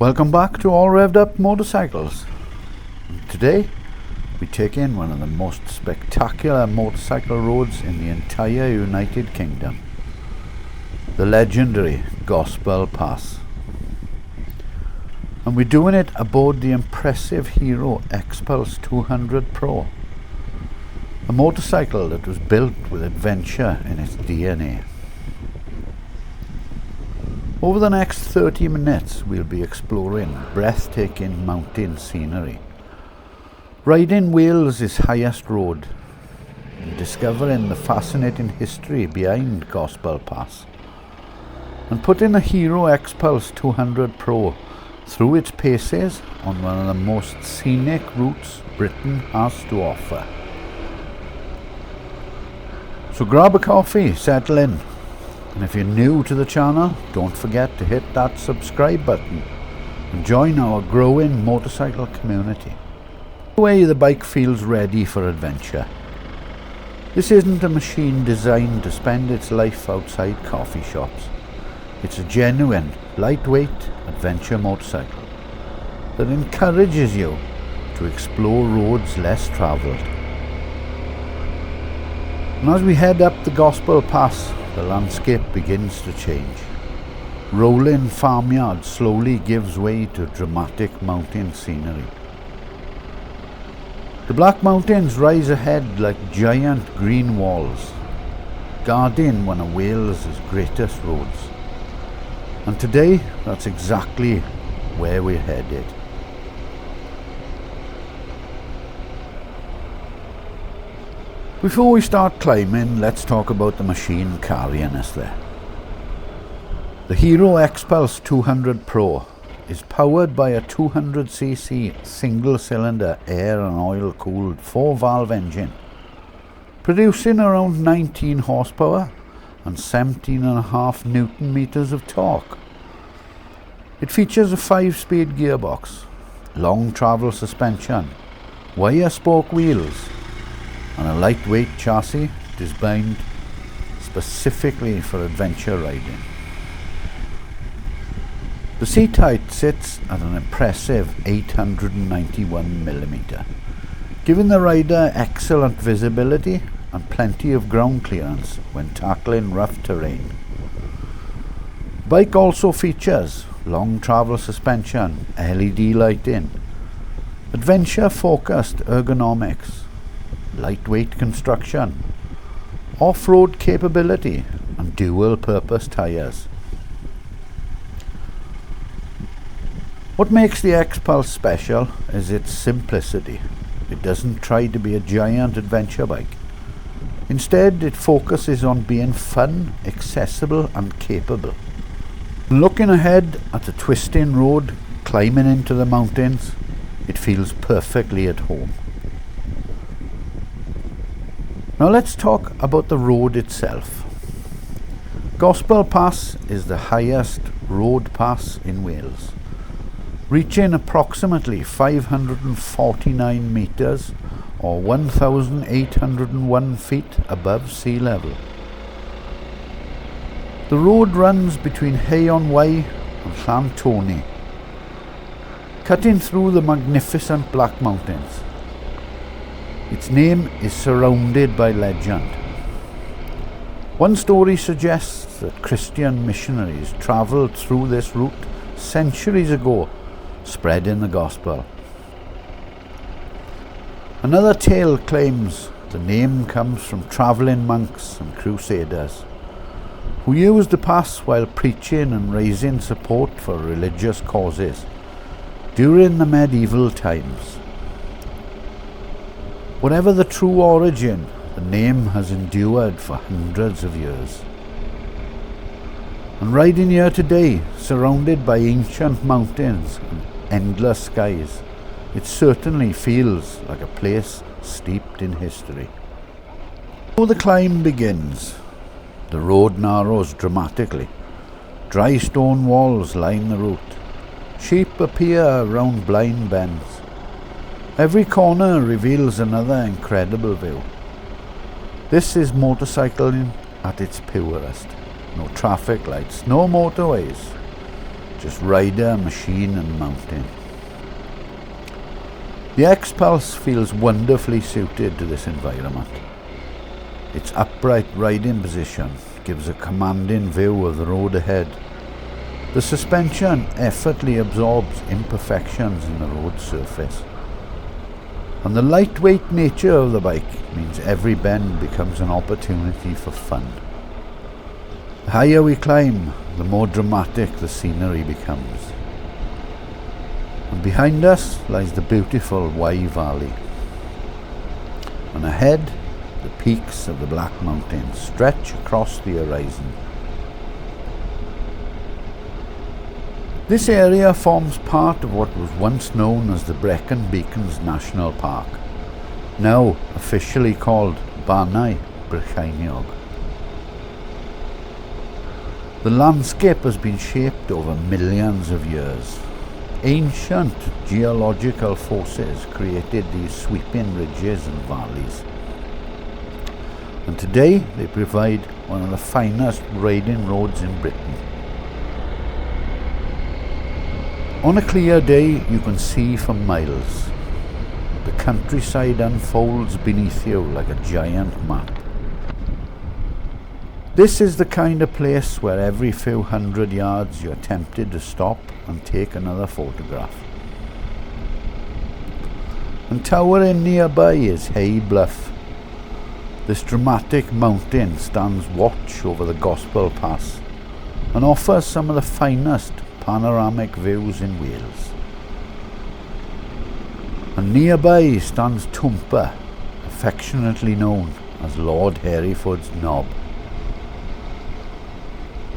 Welcome back to All Revved Up Motorcycles. Today we take in one of the most spectacular motorcycle roads in the entire United Kingdom, the legendary Gospel Pass. And we're doing it aboard the impressive Hero XPulse 200 Pro, a motorcycle that was built with adventure in its DNA. Over the next 30 minutes we'll be exploring breathtaking mountain scenery, riding Wales' highest road, and discovering the fascinating history behind Gospel Pass, and putting the Hero XPulse 200 Pro through its paces on one of the most scenic routes Britain has to offer. So grab a coffee, settle in, and if you're new to the channel, don't forget to hit that subscribe button and join our growing motorcycle community. The way the bike feels ready for adventure. This isn't a machine designed to spend its life outside coffee shops. It's a genuine, lightweight adventure motorcycle that encourages you to explore roads less travelled. And as we head up the Gospel Pass, the landscape begins to change. Rolling farmyard slowly gives way to dramatic mountain scenery. The Black Mountains rise ahead like giant green walls, guarding one of Wales' greatest roads. And today, that's exactly where we're headed. Before we start climbing, let's talk about the machine carrying us there. The Hero XPulse 200 Pro is powered by a 200cc single-cylinder air and oil-cooled 4-valve engine, producing around 19 horsepower and 17.5 Newton meters of torque. It features a 5-speed gearbox, long travel suspension, wire spoke wheels, and a lightweight chassis designed specifically for adventure riding. The seat height sits at an impressive 891mm, giving the rider excellent visibility and plenty of ground clearance when tackling rough terrain. The bike also features long travel suspension, LED lighting, adventure-focused ergonomics, lightweight construction, off-road capability, and dual-purpose tyres. What makes the XPulse special is its simplicity. It doesn't try to be a giant adventure bike. Instead, it focuses on being fun, accessible, and capable. Looking ahead at the twisting road, climbing into the mountains, it feels perfectly at home. Now let's talk about the road itself. Gospel Pass is the highest road pass in Wales, reaching approximately 549 metres or 1,801 feet above sea level. The road runs between Hay on Wye and Llantoni, cutting through the magnificent Black Mountains. Its name is surrounded by legend. One story suggests that Christian missionaries travelled through this route centuries ago, spreading the gospel. Another tale claims the name comes from travelling monks and Crusaders, who used the pass while preaching and raising support for religious causes during the medieval times. Whatever the true origin, the name has endured for hundreds of years. And riding here today, surrounded by ancient mountains and endless skies, it certainly feels like a place steeped in history. Before the climb begins, the road narrows dramatically. Dry stone walls line the route. Sheep appear around blind bends. Every corner reveals another incredible view. This is motorcycling at its purest. No traffic lights, no motorways. just rider, machine and mountain. The XPulse feels wonderfully suited to this environment. Its upright riding position gives a commanding view of the road ahead. The suspension effortlessly absorbs imperfections in the road surface. And the lightweight nature of the bike means every bend becomes an opportunity for fun. The higher we climb, the more dramatic the scenery becomes. And behind us lies the beautiful Wye Valley. And ahead, the peaks of the Black Mountains stretch across the horizon. This area forms part of what was once known as the Brecon Beacons National Park, now officially called Bannau Brycheiniog. The landscape has been shaped over millions of years. Ancient geological forces created these sweeping ridges and valleys. And today they provide one of the finest riding roads in Britain. On a clear day you can see for miles. The countryside unfolds beneath you like a giant map. This is the kind of place where every few hundred yards you're tempted to stop and take another photograph. And towering nearby is Hay Bluff. This dramatic mountain stands watch over the Gospel Pass and offers some of the finest panoramic views in Wales. And nearby stands Twmpa, affectionately known as Lord Hereford's Knob.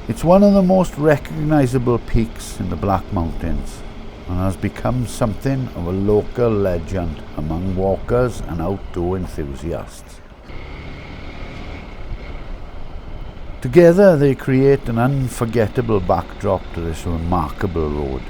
It's one of the most recognisable peaks in the Black Mountains and has become something of a local legend among walkers and outdoor enthusiasts. Together they create an unforgettable backdrop to this remarkable road.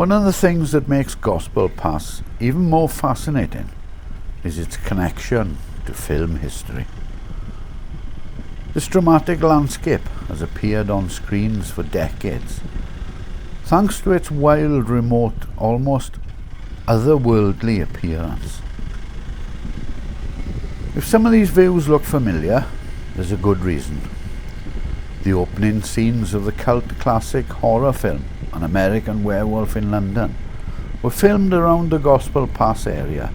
One of the things that makes Gospel Pass even more fascinating is its connection to film history. This dramatic landscape has appeared on screens for decades, thanks to its wild, remote, almost otherworldly appearance. If some of these views look familiar, there's a good reason. The opening scenes of the cult classic horror film An American Werewolf in London were filmed around the Gospel Pass area.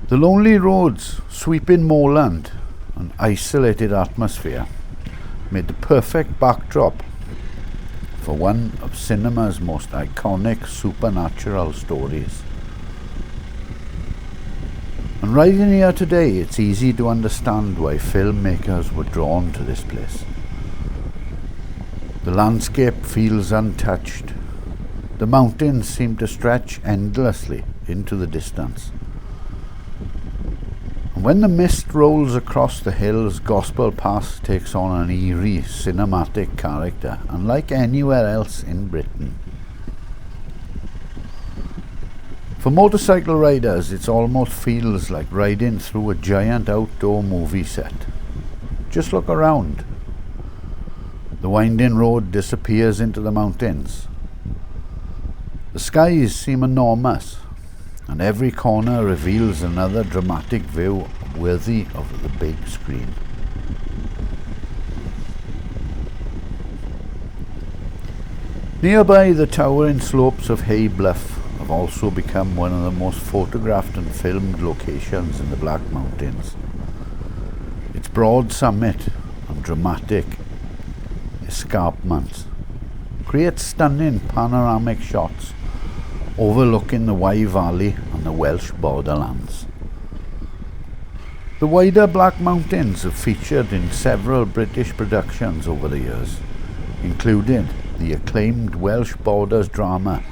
The lonely roads, sweeping moorland and isolated atmosphere made the perfect backdrop for one of cinema's most iconic supernatural stories. And right in here today, it's easy to understand why filmmakers were drawn to this place. The landscape feels untouched. The mountains seem to stretch endlessly into the distance. And when the mist rolls across the hills, Gospel Pass takes on an eerie, cinematic character, unlike anywhere else in Britain. For motorcycle riders, it almost feels like riding through a giant outdoor movie set. Just look around. The winding road disappears into the mountains. The skies seem enormous, and every corner reveals another dramatic view worthy of the big screen. Nearby, the towering slopes of Hay Bluff have also become one of the most photographed and filmed locations in the Black Mountains. Its broad summit and dramatic escarpments create stunning panoramic shots overlooking the Wye Valley and the Welsh borderlands. The wider Black Mountains have featured in several British productions over the years, including the acclaimed Welsh borders drama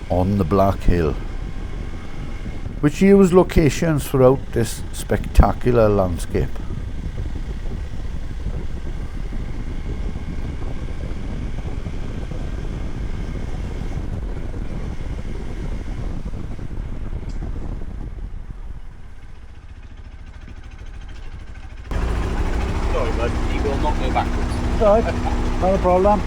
On the Black Hill, which used locations throughout this spectacular landscape. Sorry bud, you will not go backwards. Right, not a problem.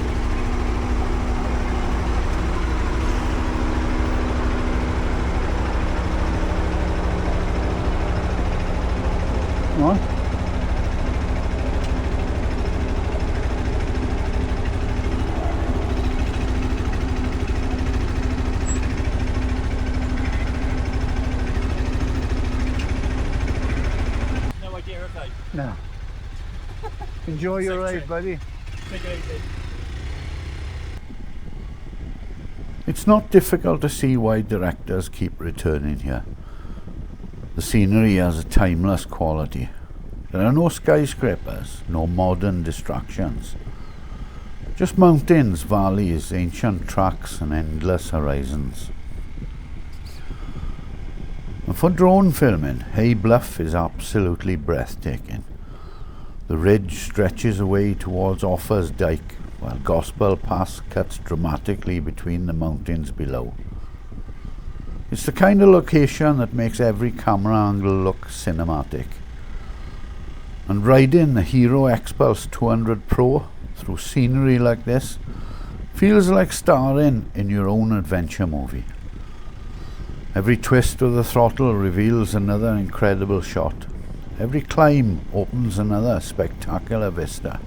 What? No idea, okay? No. Enjoy your ride, buddy. Take it easy. It's not difficult to see why directors keep returning here. The scenery has a timeless quality. There are no skyscrapers, no modern distractions. Just mountains, valleys, ancient tracks and endless horizons. And for drone filming, Hay Bluff is absolutely breathtaking. The ridge stretches away towards Offa's Dyke, while Gospel Pass cuts dramatically between the mountains below. It's the kind of location that makes every camera angle look cinematic. And riding the Hero XPulse 200 Pro through scenery like this feels like starring in your own adventure movie. Every twist of the throttle reveals another incredible shot. Every climb opens another spectacular vista.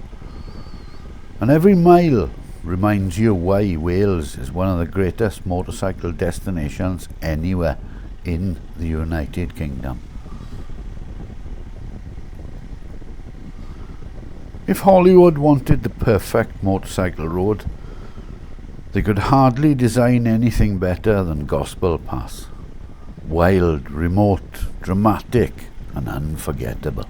And every mile reminds you why Wales is one of the greatest motorcycle destinations anywhere in the United Kingdom. If Hollywood wanted the perfect motorcycle road, they could hardly design anything better than Gospel Pass. Wild, remote, dramatic and unforgettable.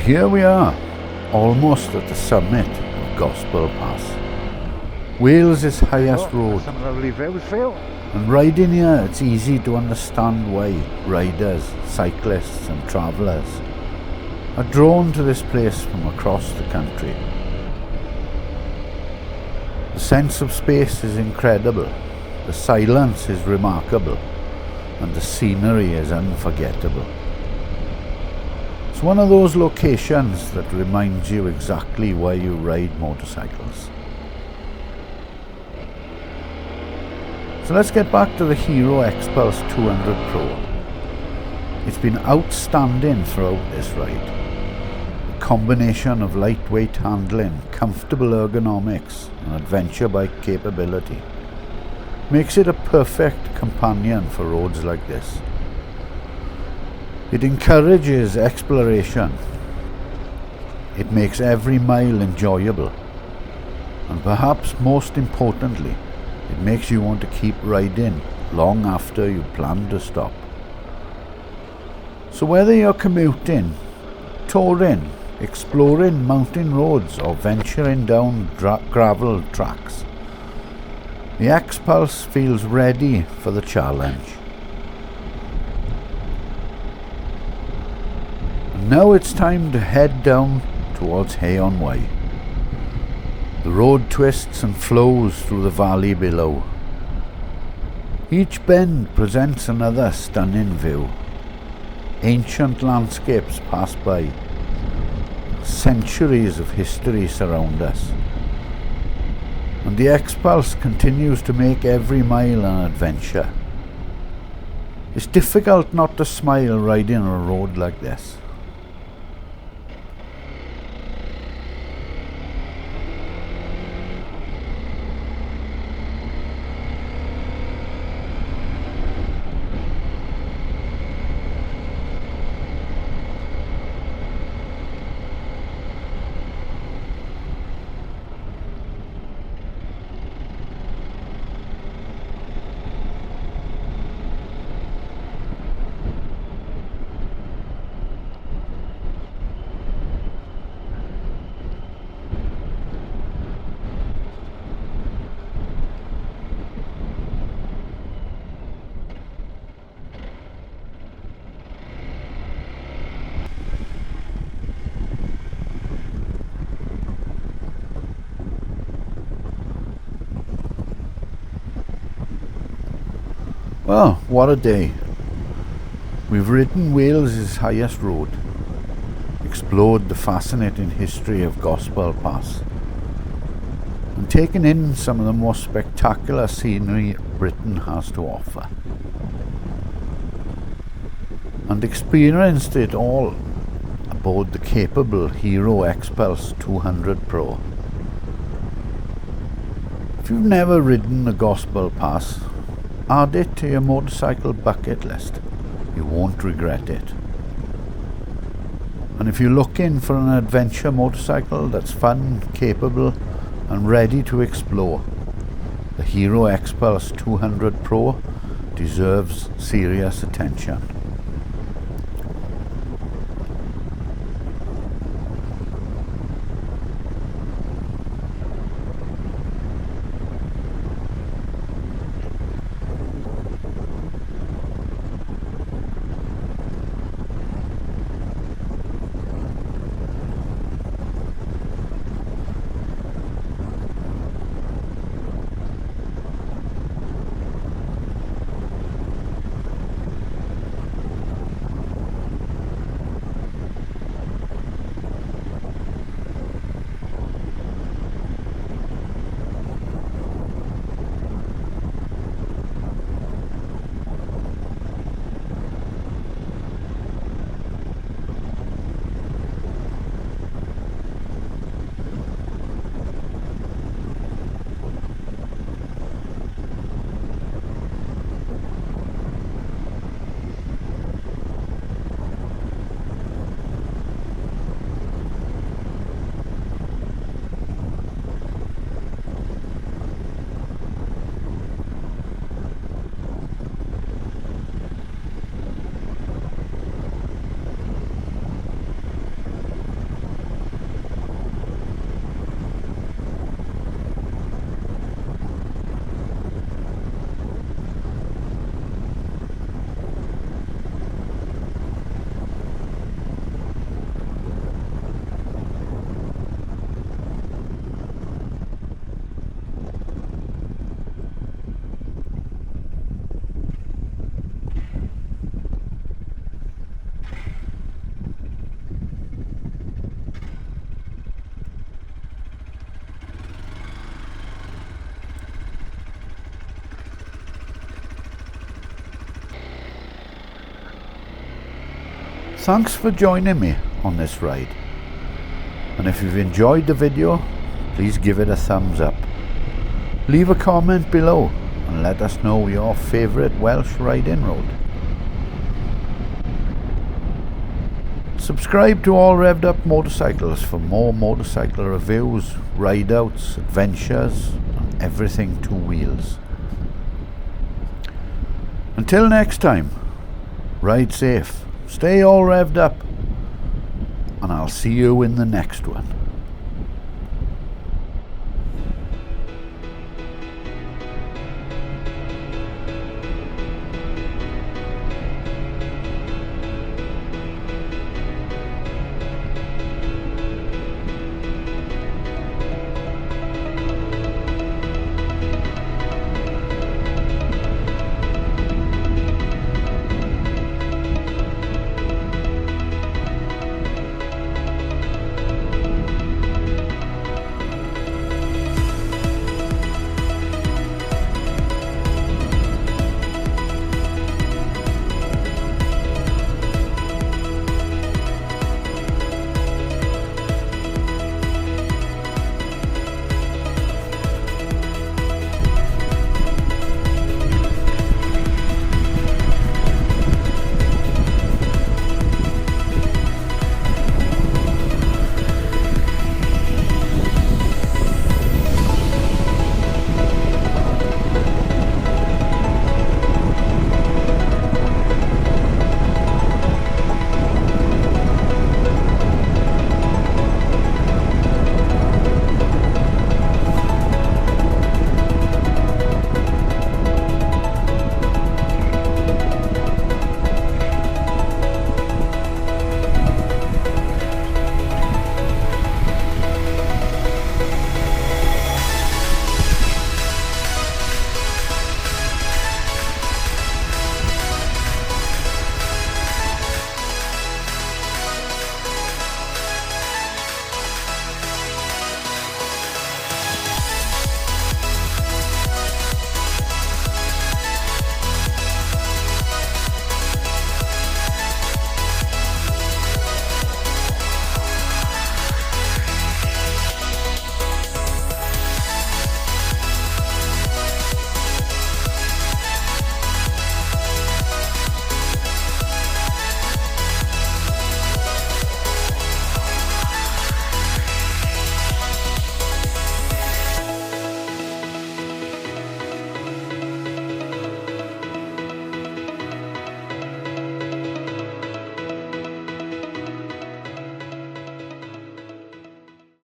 here we are, almost at the summit of Gospel Pass. Wales' highest road. Some lovely views for you. And riding here, it's easy to understand why riders, cyclists and travellers are drawn to this place from across the country. The sense of space is incredible, the silence is remarkable, and the scenery is unforgettable. It's one of those locations that reminds you exactly why you ride motorcycles. So let's get back to the Hero XPulse 200 Pro. It's been outstanding throughout this ride. The combination of lightweight handling, comfortable ergonomics and adventure bike capability makes it a perfect companion for roads like this. It encourages exploration. It makes every mile enjoyable. And perhaps most importantly, it makes you want to keep riding long after you plan to stop. So whether you're commuting, touring, exploring mountain roads or venturing down gravel tracks, the XPulse feels ready for the challenge. And now it's time to head down towards Hay on Wye. The road twists and flows through the valley below. Each bend presents another stunning view. Ancient landscapes pass by. Centuries of history surround us. And the XPulse continues to make every mile an adventure. It's difficult not to smile riding on a road like this. Well, what a day. We've ridden Wales' highest road, explored the fascinating history of Gospel Pass, and taken in some of the most spectacular scenery Britain has to offer. And experienced it all aboard the capable Hero XPulse 200 Pro. If you've never ridden the Gospel Pass, add it to your motorcycle bucket list. You won't regret it. And if you're looking for an adventure motorcycle that's fun, capable and ready to explore, the Hero XPulse 200 Pro deserves serious attention. Thanks for joining me on this ride, and if you've enjoyed the video, please give it a thumbs up. Leave a comment below and let us know your favourite Welsh riding road. Subscribe to All Revved Up Motorcycles for more motorcycle reviews, ride-outs, adventures and everything two wheels. Until next time, ride safe, stay all revved up, and I'll see you in the next one.